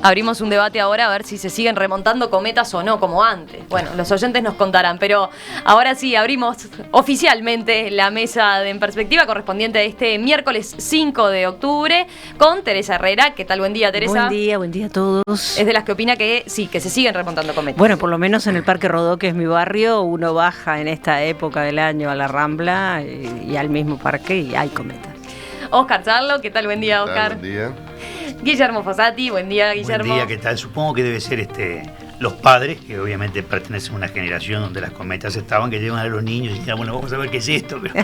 Abrimos un debate ahora a ver si se siguen remontando cometas o no, como antes. Bueno, los oyentes nos contarán, pero ahora sí, abrimos oficialmente la mesa de En Perspectiva correspondiente a este miércoles 5 de octubre con Teresa Herrera. ¿Qué tal? Buen día, Teresa. Buen día a todos. Es de las que opina que sí, que se siguen remontando cometas. Bueno, por lo menos en el Parque Rodó, que es mi barrio, uno baja en esta época del año a la Rambla y al mismo parque y hay cometas. Oscar Charlo, ¿qué tal? Buen día, Oscar. Buen día. Guillermo Fossati, buen día, Guillermo. Buen día, ¿qué tal? Supongo que debe ser los padres, que obviamente pertenecen a una generación donde las cometas estaban, que llevan a los niños y decían, bueno, vamos a ver qué es esto. Pero...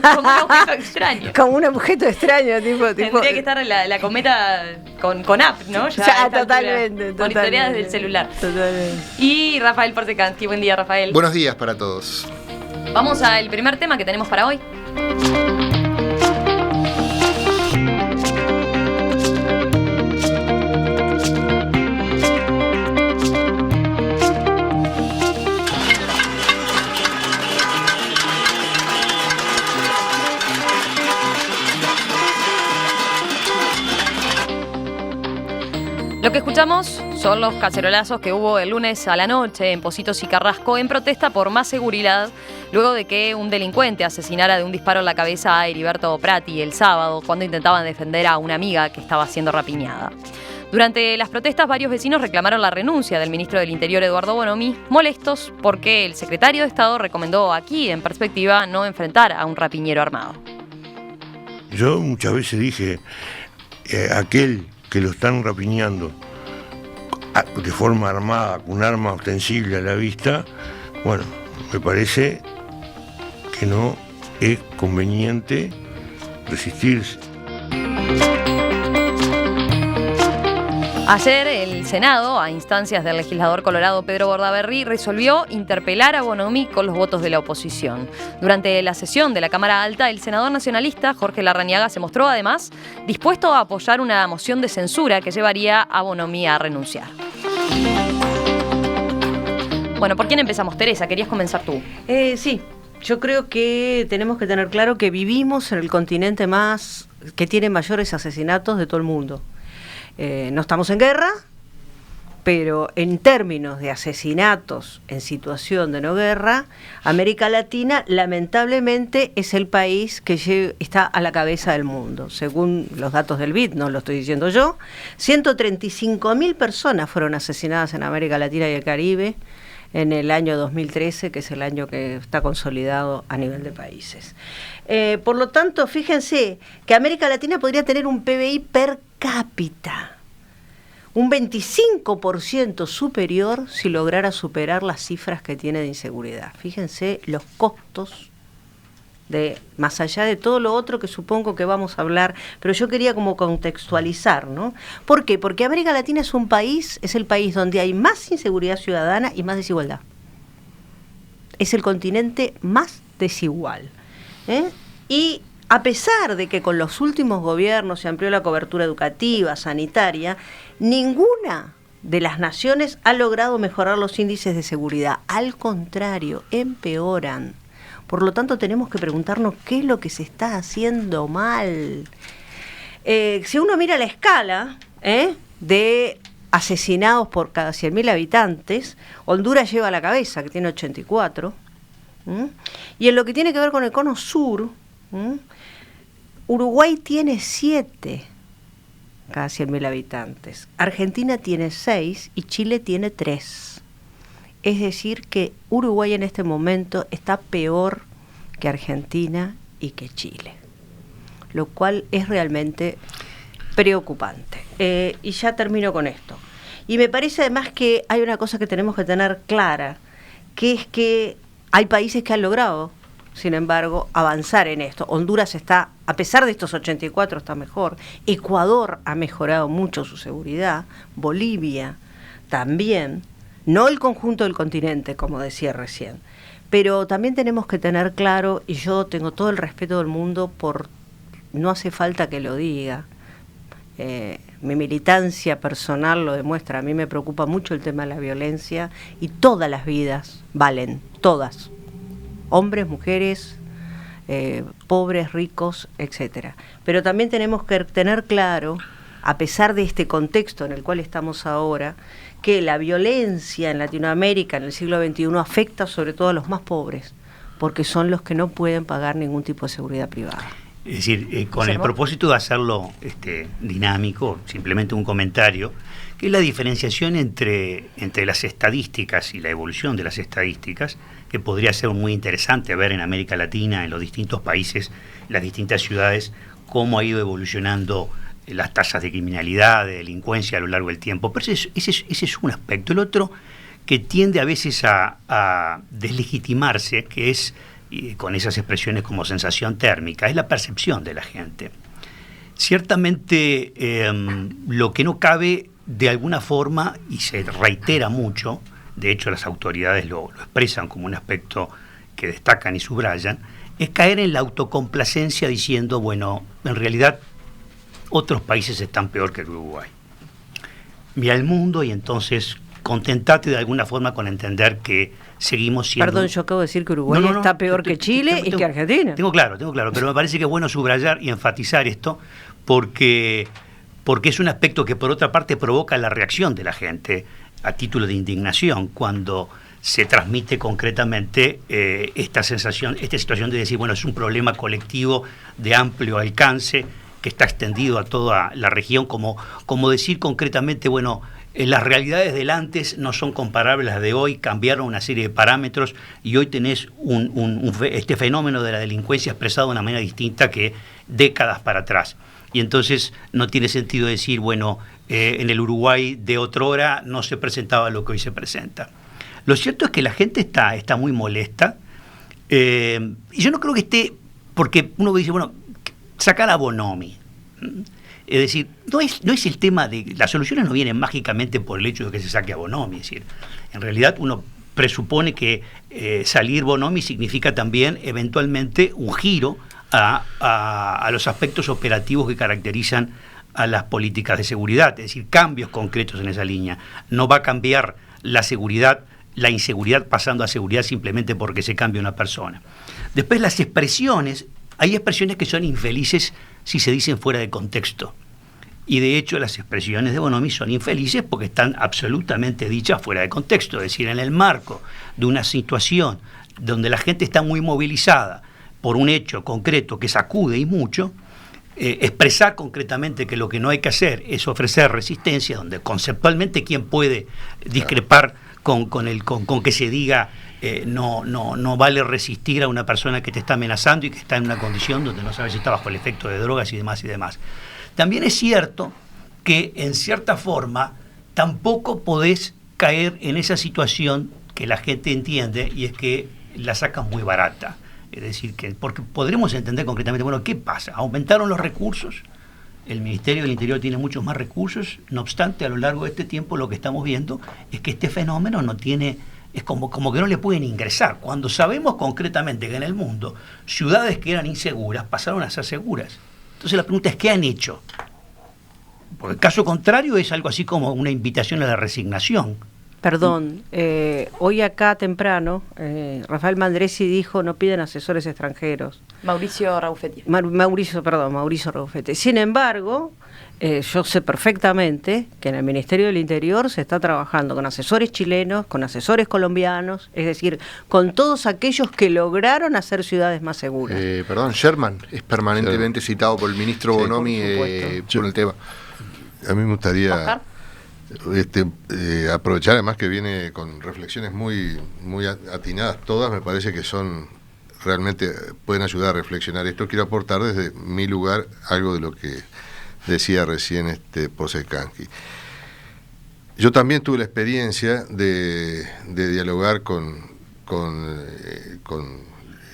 Como un objeto extraño. Como un objeto extraño, Tendría que estar la cometa con app, ¿no? Ya totalmente. Monitoreada desde el celular. Totalmente. Y Rafael Portecanski, buen día, Rafael. Buenos días para todos. Vamos al primer tema que tenemos para hoy. Lo que escuchamos son los cacerolazos que hubo el lunes a la noche en Pocitos y Carrasco en protesta por más seguridad, luego de que un delincuente asesinara de un disparo en la cabeza a Heriberto Prati el sábado, cuando intentaban defender a una amiga que estaba siendo rapiñada. Durante las protestas, varios vecinos reclamaron la renuncia del ministro del Interior, Eduardo Bonomi, molestos porque el secretario de Estado recomendó aquí, en Perspectiva, no enfrentar a un rapiñero armado. Yo muchas veces dije, aquel que lo están rapiñando de forma armada, con un arma ostensible a la vista, bueno, me parece que no es conveniente resistirse. Ayer el Senado, a instancias del legislador colorado Pedro Bordaberry, resolvió interpelar a Bonomi con los votos de la oposición. Durante la sesión de la Cámara Alta, el senador nacionalista Jorge Larrañaga se mostró además dispuesto a apoyar una moción de censura que llevaría a Bonomi a renunciar. Bueno, ¿por quién empezamos? Teresa, ¿querías comenzar tú? Sí, yo creo que tenemos que tener claro que vivimos en el continente que tiene mayores asesinatos de todo el mundo. No estamos en guerra, pero en términos de asesinatos en situación de no guerra, América Latina lamentablemente es el país que está a la cabeza del mundo. Según los datos del BID, no lo estoy diciendo yo, 135.000 personas fueron asesinadas en América Latina y el Caribe en el año 2013, que es el año que está consolidado a nivel de países. Por lo tanto, fíjense que América Latina podría tener un PBI per cápita un 25% superior si lograra superar las cifras que tiene de inseguridad. Fíjense los costos más allá de todo lo otro que supongo que vamos a hablar, pero yo quería como contextualizar, ¿no? ¿Por qué? Porque América Latina es el país donde hay más inseguridad ciudadana y más desigualdad. Es el continente más desigual, Y a pesar de que con los últimos gobiernos se amplió la cobertura educativa, sanitaria, ninguna de las naciones ha logrado mejorar los índices de seguridad. Al contrario, empeoran. Por lo tanto, tenemos que preguntarnos qué es lo que se está haciendo mal. Si uno mira la escala de asesinados por cada 100.000 habitantes, Honduras lleva a la cabeza, que tiene 84. Y en lo que tiene que ver con el cono sur, Uruguay tiene 7 cada 100.000 habitantes, Argentina tiene 6 y Chile tiene 3. Es decir que Uruguay en este momento está peor que Argentina y que Chile, lo cual es realmente preocupante. Y ya termino con esto. Y me parece además que hay una cosa que tenemos que tener clara, que es que hay países que han logrado, sin embargo, avanzar en esto. Honduras está, a pesar de estos 84, está mejor. Ecuador ha mejorado mucho su seguridad. Bolivia también. No el conjunto del continente, como decía recién. Pero también tenemos que tener claro, y yo tengo todo el respeto del mundo no hace falta que lo diga. Mi militancia personal lo demuestra. A mí me preocupa mucho el tema de la violencia y todas las vidas valen, todas. Hombres, mujeres, pobres, ricos, etcétera. Pero también tenemos que tener claro a pesar de este contexto en el cual estamos ahora, que la violencia en Latinoamérica en el siglo XXI afecta sobre todo a los más pobres, porque son los que no pueden pagar ningún tipo de seguridad privada. Es decir, con el propósito de hacerlo dinámico, simplemente un comentario, que es la diferenciación entre las estadísticas y la evolución de las estadísticas, que podría ser muy interesante ver en América Latina, en los distintos países, las distintas ciudades, cómo ha ido evolucionando las tasas de criminalidad, de delincuencia a lo largo del tiempo. Pero ese es un aspecto. El otro, que tiende a veces a deslegitimarse, que es, con esas expresiones como sensación térmica, es la percepción de la gente. Ciertamente, lo que no cabe de alguna forma, y se reitera mucho, de hecho las autoridades lo expresan como un aspecto que destacan y subrayan, es caer en la autocomplacencia diciendo, bueno, en realidad otros países están peor que el Uruguay. Mira el mundo y entonces contentate de alguna forma con entender que seguimos siendo... Perdón, yo acabo de decir que Uruguay está peor que Chile y que Argentina. Tengo claro, pero me parece que es bueno subrayar y enfatizar esto porque es un aspecto que por otra parte provoca la reacción de la gente a título de indignación cuando se transmite concretamente esta sensación, esta situación de decir, bueno, es un problema colectivo de amplio alcance que está extendido a toda la región, como decir concretamente, bueno, las realidades del antes no son comparables a las de hoy, cambiaron una serie de parámetros y hoy tenés este fenómeno de la delincuencia expresado de una manera distinta que décadas para atrás. Y entonces no tiene sentido decir, bueno, en el Uruguay de otrora no se presentaba lo que hoy se presenta. Lo cierto es que la gente está muy molesta, y yo no creo que esté, porque uno dice, bueno, sacar a Bonomi. Es decir, no es el tema de... Las soluciones no vienen mágicamente por el hecho de que se saque a Bonomi. Es decir, en realidad uno presupone que salir Bonomi significa también eventualmente un giro a los aspectos operativos que caracterizan a las políticas de seguridad, es decir, cambios concretos en esa línea. No va a cambiar la inseguridad pasando a seguridad simplemente porque se cambia una persona. Después las expresiones, hay expresiones que son infelices si se dicen fuera de contexto. Y de hecho las expresiones de Bonomi son infelices porque están absolutamente dichas fuera de contexto, es decir, en el marco de una situación donde la gente está muy movilizada por un hecho concreto que sacude y mucho, expresar concretamente que lo que no hay que hacer es ofrecer resistencia, donde conceptualmente quién puede discrepar con que se diga no vale resistir a una persona que te está amenazando y que está en una condición donde no sabes si está bajo el efecto de drogas y demás y demás. También es cierto que en cierta forma tampoco podés caer en esa situación que la gente entiende y es que la sacas muy barata. Es decir, porque podremos entender concretamente, bueno, ¿qué pasa? ¿Aumentaron los recursos? El Ministerio del Interior tiene muchos más recursos, no obstante, a lo largo de este tiempo lo que estamos viendo es que este fenómeno no tiene, es como que no le pueden ingresar. Cuando sabemos concretamente que en el mundo ciudades que eran inseguras pasaron a ser seguras. Entonces la pregunta es, ¿qué han hecho? Porque el caso contrario es algo así como una invitación a la resignación. Perdón, hoy acá temprano, Rafael Mandresi dijo, no piden asesores extranjeros. Mauricio Raufetti. Mauricio Raufetti. Sin embargo, yo sé perfectamente que en el Ministerio del Interior se está trabajando con asesores chilenos, con asesores colombianos, es decir, con todos aquellos que lograron hacer ciudades más seguras. Perdón, Sherman es permanentemente citado por el ministro Bonomi por el tema. A mí me gustaría... ¿Oscar? Aprovechar además que viene con reflexiones muy atinadas todas, me parece que son realmente pueden ayudar a reflexionar esto. Quiero aportar desde mi lugar algo de lo que decía recién Posekanski. Yo también tuve la experiencia de dialogar con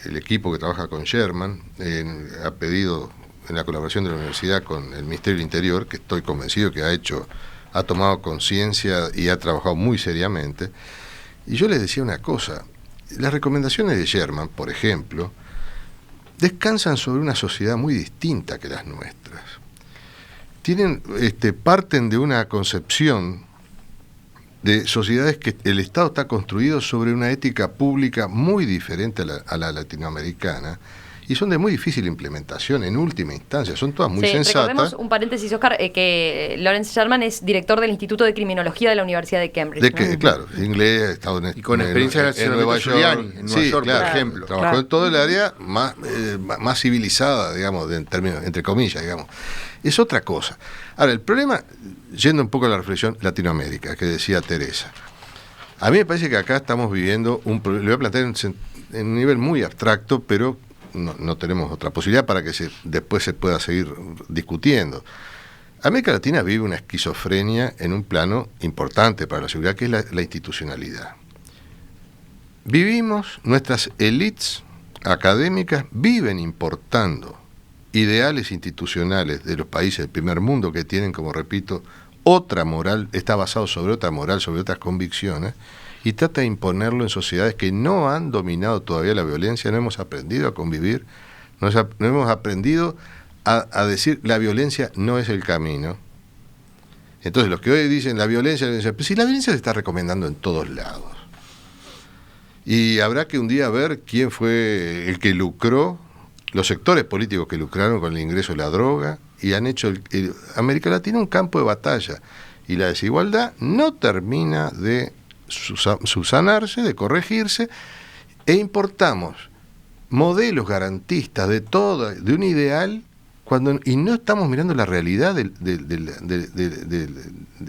el equipo que trabaja con Sherman, ha pedido en la colaboración de la universidad con el Ministerio del Interior, que estoy convencido que ha tomado conciencia y ha trabajado muy seriamente. Y yo les decía una cosa, las recomendaciones de Sherman, por ejemplo, descansan sobre una sociedad muy distinta que las nuestras. Parten de una concepción de sociedades que el Estado está construido sobre una ética pública muy diferente a la latinoamericana y son de muy difícil implementación en última instancia, son todas muy sensatas. Recordemos un paréntesis, Oscar, que Lawrence Sherman es director del Instituto de Criminología de la Universidad de Cambridge. Claro, inglés, ha estado y con experiencia en Nueva York, en Nueva York, claro, por ejemplo. Trabajó en todo el área más civilizada, digamos, en términos, entre comillas, digamos. Es otra cosa. Ahora, el problema, yendo un poco a la reflexión, Latinoamérica, que decía Teresa. A mí me parece que acá estamos viviendo le voy a plantear en un nivel muy abstracto, pero no tenemos otra posibilidad para que después se pueda seguir discutiendo. América Latina vive una esquizofrenia en un plano importante para la seguridad, que es la institucionalidad. Nuestras élites académicas viven importando ideales institucionales de los países del primer mundo que tienen, como repito, otra moral, está basado sobre otra moral, sobre otras convicciones, y trata de imponerlo en sociedades que no han dominado todavía la violencia, no hemos aprendido a convivir, no hemos aprendido a decir la violencia no es el camino. Entonces los que hoy dicen la violencia, pues si la violencia se está recomendando en todos lados. Y habrá que un día ver quién fue el que lucró, los sectores políticos que lucraron con el ingreso de la droga, y han hecho América Latina un campo de batalla. Y la desigualdad no termina de subsanarse, de corregirse, e importamos modelos garantistas de un ideal, y no estamos mirando la realidad de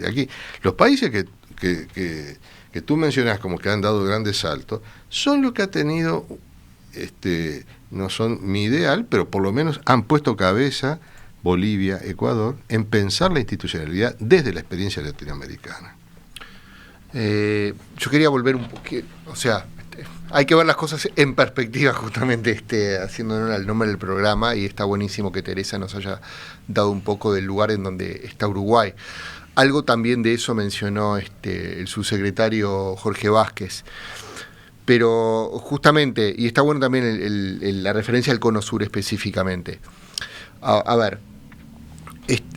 aquí. Los países que tú mencionas como que han dado grandes saltos, son los que ha tenido, no son mi ideal, pero por lo menos han puesto cabeza, Bolivia, Ecuador, en pensar la institucionalidad desde la experiencia latinoamericana. Yo quería volver un poquito, hay que ver las cosas en perspectiva, justamente haciendo honor al nombre del programa, y está buenísimo que Teresa nos haya dado un poco del lugar en donde está Uruguay. Algo también de eso mencionó el subsecretario Jorge Vázquez. Pero justamente, y está bueno también la referencia al Cono Sur específicamente. A ver,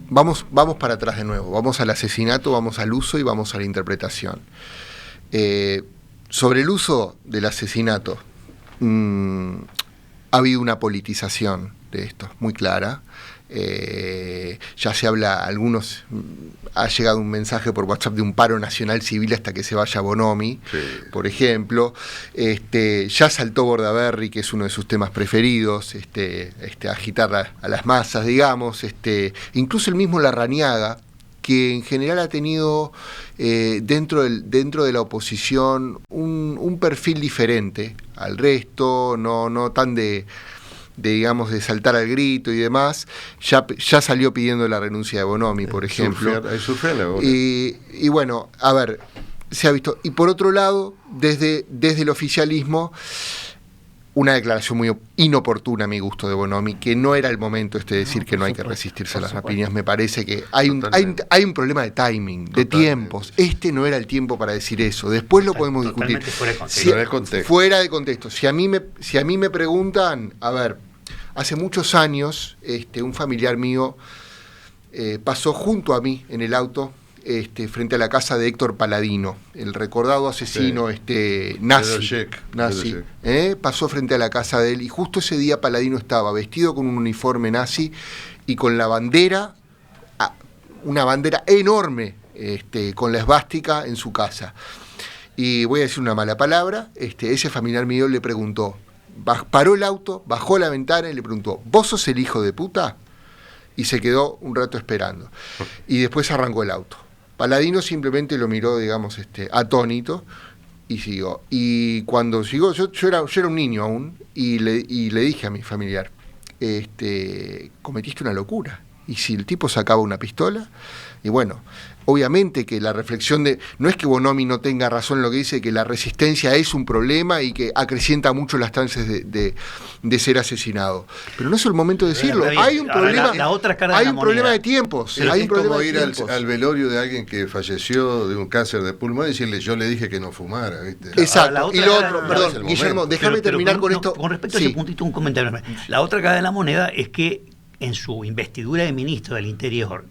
vamos para atrás de nuevo, vamos al asesinato, vamos al uso y vamos a la interpretación. Sobre el uso del asesinato, ha habido una politización de esto muy clara. Ya se habla, ha llegado un mensaje por WhatsApp de un paro nacional civil hasta que se vaya Bonomi, sí, por ejemplo. Ya saltó Bordaberry, que es uno de sus temas preferidos, agitar a las masas, digamos. Incluso el mismo Larrañaga, que en general ha tenido dentro de la oposición un perfil diferente al resto, no tan de saltar al grito y demás, ya salió pidiendo la renuncia de Bonomi, por ejemplo. Y bueno, a ver, se ha visto. Y por otro lado, desde el oficialismo, una declaración muy inoportuna a mi gusto de Bonomi, que no era el momento de decir que no hay que resistirse a las rapiñas. Me parece que hay un problema de timing, de tiempos. No era el tiempo para decir eso. Después lo podemos discutir. Fuera de contexto. Si a mí me preguntan, a ver, hace muchos años, un familiar mío pasó junto a mí en el auto, frente a la casa de Héctor Paladino, el recordado asesino nazi. Pasó frente a la casa de él, y justo ese día Paladino estaba vestido con un uniforme nazi y con la bandera, una bandera enorme, con la esvástica en su casa. Y voy a decir una mala palabra, ese familiar mío le preguntó, paró el auto, bajó la ventana y le preguntó: ¿vos sos el hijo de puta? Y se quedó un rato esperando. Y después arrancó el auto. Paladino simplemente lo miró, digamos, atónito, y siguió. Y cuando llegó, yo era un niño aún, y le dije a mi familiar, cometiste una locura. Y si el tipo sacaba una pistola, y bueno, obviamente que la reflexión no es que Bonomi no tenga razón en lo que dice, que la resistencia es un problema y que acrecienta mucho las chances de ser asesinado. Pero no es el momento de decirlo. Hay un problema, hay un problema de tiempos. Hay un problema de tiempos. Al velorio de alguien que falleció de un cáncer de pulmón y decirle: yo le dije que no fumara, ¿viste? Exacto. Y lo otro, perdón, Guillermo, déjame terminar con esto. Con respecto a ese puntito, un comentario. La otra cara de la moneda es que en su investidura de ministro del Interior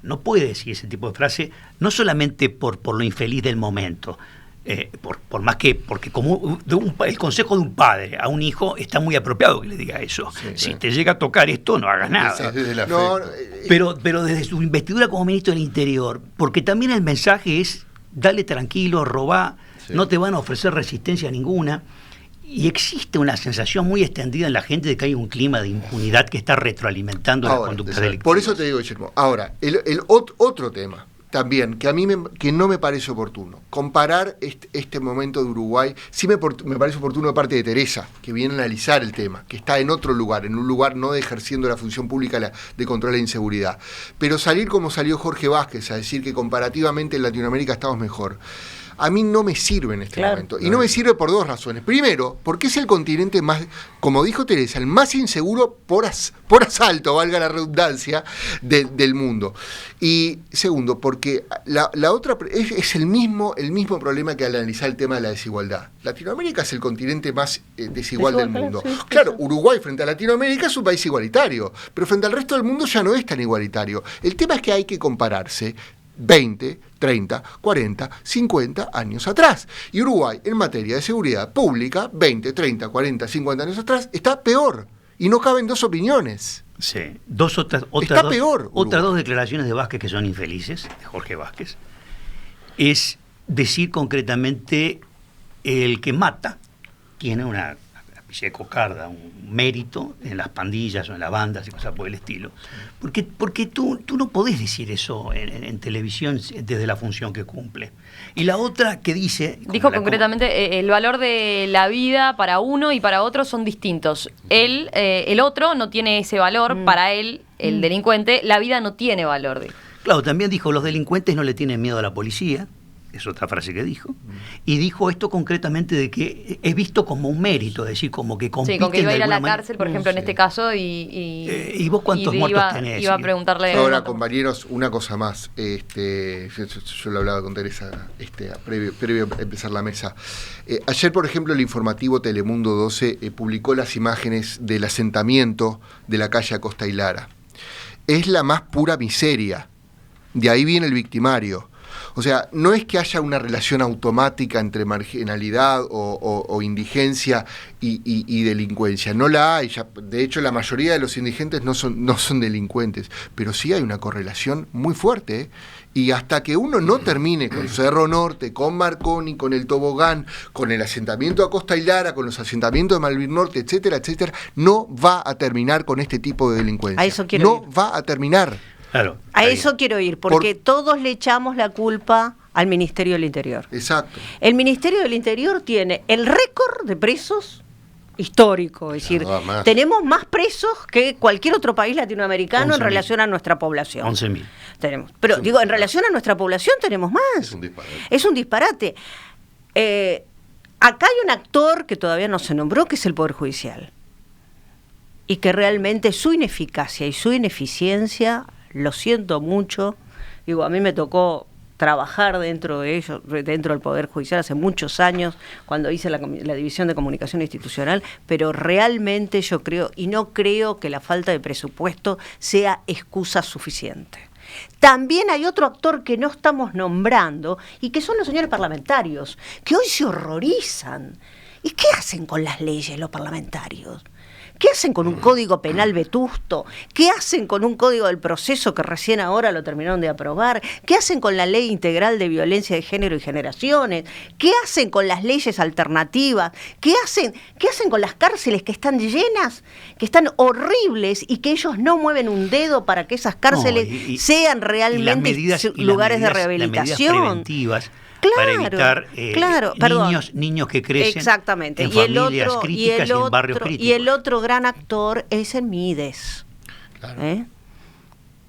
no puede decir ese tipo de frase, no solamente por lo infeliz del momento, Por más que, porque como el consejo de un padre a un hijo está muy apropiado que le diga eso. Si te llega a tocar esto, no hagas nada. Pero desde su investidura como ministro del Interior, porque también el mensaje es, dale tranquilo, robá, no te van a ofrecer resistencia ninguna. Y existe una sensación muy extendida en la gente de que hay un clima de impunidad que está retroalimentando la conducta delictiva. Por eso te digo, Guillermo. Ahora, el otro tema también, que a mí que no me parece oportuno, comparar este momento de Uruguay, sí me parece oportuno de parte de Teresa, que viene a analizar el tema, que está en otro lugar, en un lugar no ejerciendo la función pública de control de la inseguridad. Pero salir como salió Jorge Vázquez a decir que comparativamente en Latinoamérica estamos mejor, a mí no me sirve en este momento. Y no me sirve por dos razones. Primero, porque es el continente más, como dijo Teresa, el más inseguro por asalto, valga la redundancia, del mundo. Y segundo, porque la otra es el mismo problema que al analizar el tema de la desigualdad. Latinoamérica es el continente más desigual del mundo. Sí, claro, Uruguay frente a Latinoamérica es un país igualitario, pero frente al resto del mundo ya no es tan igualitario. El tema es que hay que compararse 20, 30, 40, 50 años atrás. Y Uruguay, en materia de seguridad pública, 20, 30, 40, 50 años atrás, está peor. Y no caben dos opiniones. Sí. Otras dos declaraciones de Vázquez que son infelices, de Jorge Vázquez, es decir concretamente el que mata tiene una especie de cocarda, un mérito en las pandillas o en las bandas y cosas por el estilo. Porque tú no podés decir eso en televisión desde la función que cumple. Y la otra que dijo concretamente el valor de la vida para uno y para otro son distintos. El otro no tiene ese valor, para él, el delincuente, la vida no tiene valor. Claro, también dijo, los delincuentes no le tienen miedo a la policía. Es otra frase que dijo. Y dijo esto concretamente de que es visto como un mérito, es decir, como que compiten. Sí, con que iba a ir a la cárcel, por ejemplo, en este caso, y vos cuántos muertos tenés. Iba a preguntarle. Ahora, compañeros, una cosa más. Yo lo hablaba con Teresa previo a empezar la mesa. Ayer, por ejemplo, el informativo Telemundo 12 publicó las imágenes del asentamiento de la calle Acosta y Lara. Es la más pura miseria. De ahí viene el victimario. O sea, no es que haya una relación automática entre marginalidad o indigencia y delincuencia. No la hay. De hecho, la mayoría de los indigentes no son delincuentes. Pero sí hay una correlación muy fuerte, ¿eh? Y hasta que uno no termine con Cerro Norte, con Marconi, con el Tobogán, con el asentamiento de Acosta y Lara, con los asentamientos de Malvin Norte, etcétera, etcétera, no va a terminar con este tipo de delincuencia. A eso quiero ir. Va a terminar. Claro, a eso quiero ir, porque todos le echamos la culpa al Ministerio del Interior. Exacto. El Ministerio del Interior tiene el récord de presos histórico, es decir, tenemos más presos que cualquier otro país latinoamericano en relación a nuestra población. 11.000. Tenemos. Pero digo, en relación a nuestra población tenemos más. Es un disparate. Acá hay un actor que todavía no se nombró, que es el Poder Judicial. Y que realmente su ineficacia y su ineficiencia, lo siento mucho, digo, a mí me tocó trabajar dentro de ellos, dentro del Poder Judicial hace muchos años, cuando hice la División de Comunicación Institucional, pero realmente yo creo, y no creo que la falta de presupuesto sea excusa suficiente. También hay otro actor que no estamos nombrando, y que son los señores parlamentarios, que hoy se horrorizan. ¿Y qué hacen con las leyes los parlamentarios? ¿Qué hacen con un código penal vetusto? ¿Qué hacen con un código del proceso que recién ahora lo terminaron de aprobar? ¿Qué hacen con la ley integral de violencia de género y generaciones? ¿Qué hacen con las leyes alternativas? ¿Qué hacen con las cárceles que están llenas, que están horribles y que ellos no mueven un dedo para que esas cárceles sean realmente lugares de rehabilitación? Las medidas preventivas. Para evitar niños que crecen en familias críticas y en barrios críticos. Y el otro gran actor es el Mides. Claro.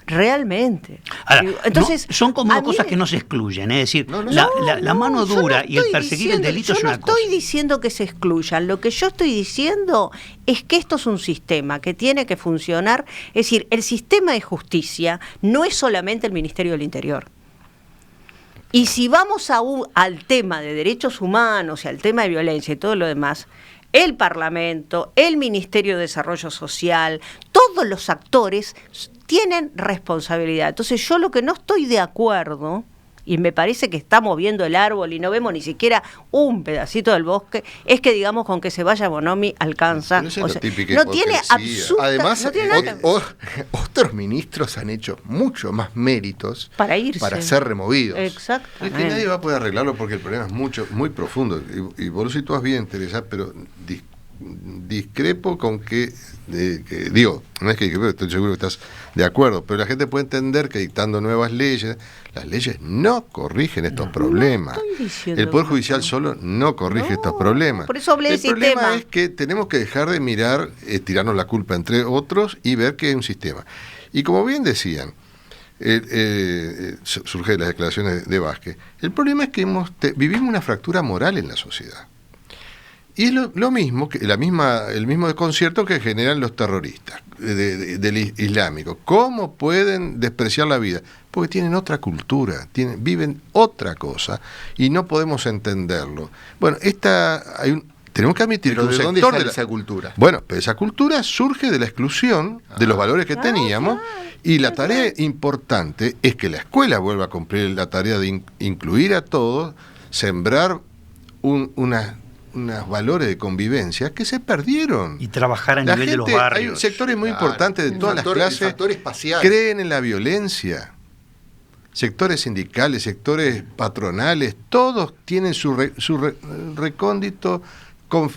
Realmente. Ahora, entonces, son como dos cosas que no se excluyen. Es decir, la mano dura y el perseguir el delito es una cosa. Yo no estoy diciendo que se excluyan. Lo que yo estoy diciendo es que esto es un sistema que tiene que funcionar. Es decir, el sistema de justicia no es solamente el Ministerio del Interior. Y si vamos al tema de derechos humanos y al tema de violencia y todo lo demás, el Parlamento, el Ministerio de Desarrollo Social, todos los actores tienen responsabilidad. Entonces yo lo que no estoy de acuerdo, y me parece que estamos viendo el árbol y no vemos ni siquiera un pedacito del bosque, es que digamos con que se vaya Bonomi alcanza. Pero esa es la típica No tiene hipocresía. Además, no tiene nada que- otros ministros han hecho mucho más méritos para irse. para ser removidos. Es Exactamente. que nadie va a poder arreglarlo porque el problema es muy profundo. Y vos lo situás bien, Teresa, pero discrepo con digo, no es que discrepo, estoy seguro que estás de acuerdo, pero la gente puede entender que dictando nuevas leyes, las leyes no corrigen estos problemas. no estoy diciendo El Poder eso. Judicial solo no corrige estos problemas. por eso hablé de El problema sistema. es que tenemos que dejar de mirar, tirarnos la culpa entre otros y ver que hay un sistema. Y como bien decían, surge de las declaraciones de Vázquez, el problema es que vivimos una fractura moral en la sociedad. Y es lo mismo, el mismo desconcierto que generan los terroristas del islámico. ¿Cómo pueden despreciar la vida? Porque tienen otra cultura, viven otra cosa y no podemos entenderlo. Bueno, tenemos que admitir Pero que un ¿de dónde sector sale de esa cultura? Bueno, pero esa cultura surge de la exclusión de los valores que teníamos, y la tarea importante es que la escuela vuelva a cumplir la tarea de incluir a todos, sembrar unos valores de convivencia que se perdieron. Y trabajar a La nivel de los gente, barrios. hay sectores muy Claro, importantes de el todas factor- las el clases factor espacial. creen en la violencia. Sectores sindicales, sectores patronales, todos tienen su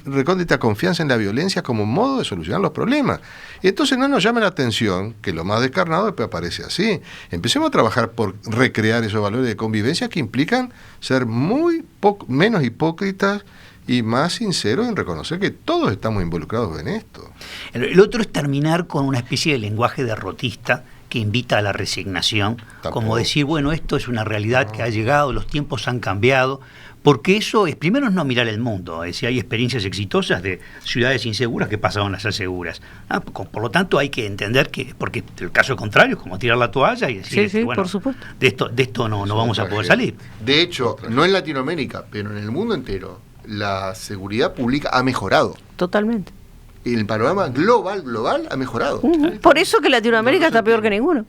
recóndita confianza en la violencia como modo de solucionar los problemas. Y entonces no nos llama la atención que lo más descarnado después aparece así. Empecemos a trabajar por recrear esos valores de convivencia que implican ser menos hipócritas y más sinceros en reconocer que todos estamos involucrados en esto. El otro es terminar con una especie de lenguaje derrotista que invita a la resignación, Tampoco. como decir, bueno, esto es una realidad que ha llegado, los tiempos han cambiado, porque eso es, primero, es no mirar el mundo, es decir, hay experiencias exitosas de ciudades inseguras que pasaron a ser seguras. Por lo tanto, hay que entender que, porque el caso contrario es como tirar la toalla y decir, Sí, bueno, por supuesto. de esto no vamos a poder salir. De hecho, no en Latinoamérica, pero en el mundo entero, la seguridad pública ha mejorado. Totalmente. El panorama global ha mejorado. Por eso que Latinoamérica está peor que ninguno.